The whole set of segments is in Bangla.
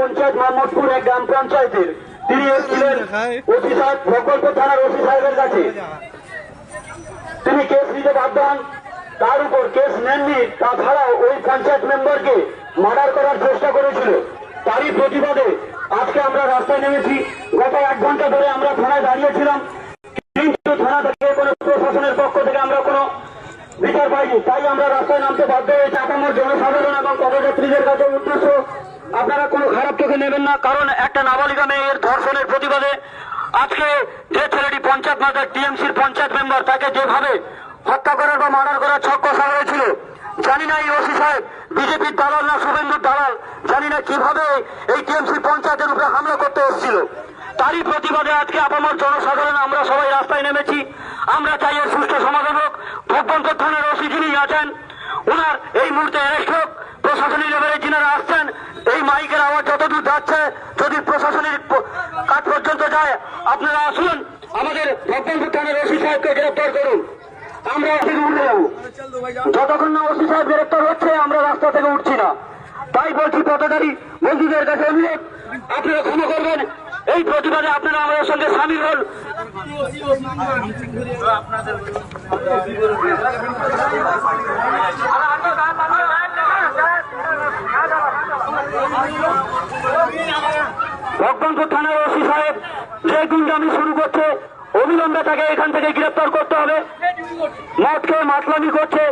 পঞ্চায়েত মোহাম্মদপুর এক গ্রাম পঞ্চায়েতের তিনি এসেছিলেন ওসি সাহেব প্রকল্প থানার ওসি সাহেবের কাছে। তিনি কেস নিতে বাধ্য হন, তার উপর কেস নেননি। তাছাড়াও ওই পঞ্চায়েত মেম্বারকে মার্ডার করার চেষ্টা করেছিল। তারই প্রতিবাদে আজকে আমরা রাস্তায় নেমেছি। গত 1 ঘন্টা ধরে আমরা থানায় দাঁড়িয়েছিলাম, কিন্তু থানা থেকে কোনো প্রশাসনের পক্ষ থেকে আমরা কোনো বিচার পাইনি। তাই আমরা রাস্তায় নামতে বাধ্য হয়েছি। আপামর জনসাধারণ এবং পদযাত্রীদের কাছে উদ্দেশ্য, আপনারা কোনো খারাপ চোখে নেবেন না, কারণ একটা নাবালিকা মেয়ের ধর্ষণের প্রতিবাদে আজকে যে ছেলেটি পঞ্চায়েত মাদার টিএমসির পঞ্চায়েত মেম্বার, তাকে যেভাবে হত্যা করার বা মার্ডার করার ছক কষা হয়েছিল, জানি না এই ওসি সাহেব বিজেপির দালাল না শুভেন্দুর দালাল, জানি না কিভাবে এই টিএমসি পঞ্চায়েতের উপরে হামলা করতে এসেছিল। তারই প্রতিবাদে আজকে আপামর জনসাধারণ আমরা সবাই রাস্তায় নেমেছি। আমরা চাই এর সুষ্ঠু সমাধান হোক। ভগবন্তপুর থানার ওসি যিনি আছেন, ওনার এই মুহূর্তে অ্যারেস্ট হোক। প্রশাসনিক লেভেলে যিনারা আসছেন, এই মাইকের আওয়াজ যতদূর যাচ্ছে, যদি প্রশাসনিক কাজ পর্যন্ত যায়, আপনারা আসুন, আমাদের ভগবন্তপুর থানার ওসি সাহেবকে গ্রেপ্তার করুন। আমরা থেকে উঠে যাবো, যতক্ষণ না ওসি সাহেব গ্রেপ্তার হচ্ছে আমরা রাস্তা থেকে উঠছি না। তাই বলছি পথচারী বন্ধুদের কাছে অনুরোধ, আপনারা ক্ষমা করবেন। এই প্রতিবাদে আপনারা আমাদের সঙ্গে সামিল হন। ভগবন্তপুর থানার ওসি সাহেব যে গুন্ডামি শুরু করছে, অবিলম্বে তাকে এখান থেকে গ্রেপ্তার করতে হবে। মদ খেয়ে মাতলামি করছে,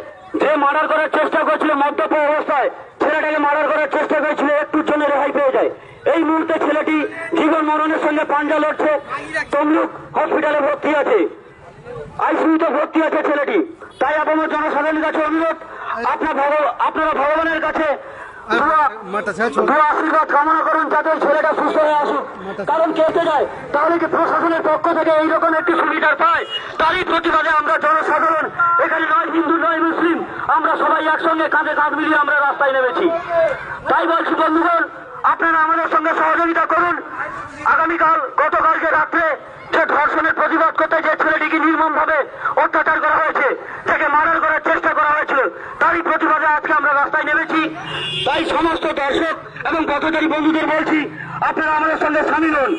যে মার্ডার করার চেষ্টা করছিল মদ্যপ অবস্থায়, ছেলেটাকে মার্ডার করার চেষ্টা করেছিল, একটুর জন্য রেহাই পেয়ে যায়। এই মুহূর্তে ছেলেটি জীবন মরণের সঙ্গে পাঞ্জা লড়ছে। তমলুক হসপিটালে ভর্তি আছে, আইসিইউতে ভর্তি আছে ছেলেটি। তাই আপনার জনসাধারণের কাছে অনুরোধ, আপনারা ভগবানের কাছে আশীর্বাদ কামনা করুন যাতে ছেলেটা সুস্থ হয়ে আসুক। কারণ কেটে যায় তাহলে কি প্রশাসনের পক্ষ থেকে এইরকম একটি সুবিধা পায়? তারই প্রতিবাদে আমরা জনসাধারণ, এখানে নয় হিন্দু নয় মুসলিম, আমরা সবাই একসঙ্গে কাঁধে কাঁধ মিলিয়ে আমরা রাস্তায় নেমেছি। তাই বলছি বন্ধুগণ, আপনারা আমাদের সঙ্গে সহযোগিতা করুন। আগামীকাল গতকালকে রাত্রে যে ধর্ষণের প্রতিবাদ করতে যে ছেলেটিকে নির্মমভাবে অত্যাচার করা হয়েছে, যাকে মার্ডার করার চেষ্টা করা হয়েছিল, তারই প্রতিবাদে আজকে আমরা রাস্তায় নেমেছি। তাই সমস্ত দর্শক এবং পথচারী বন্ধুদের বলছি, আপনারা আমাদের সঙ্গে সামিল হন।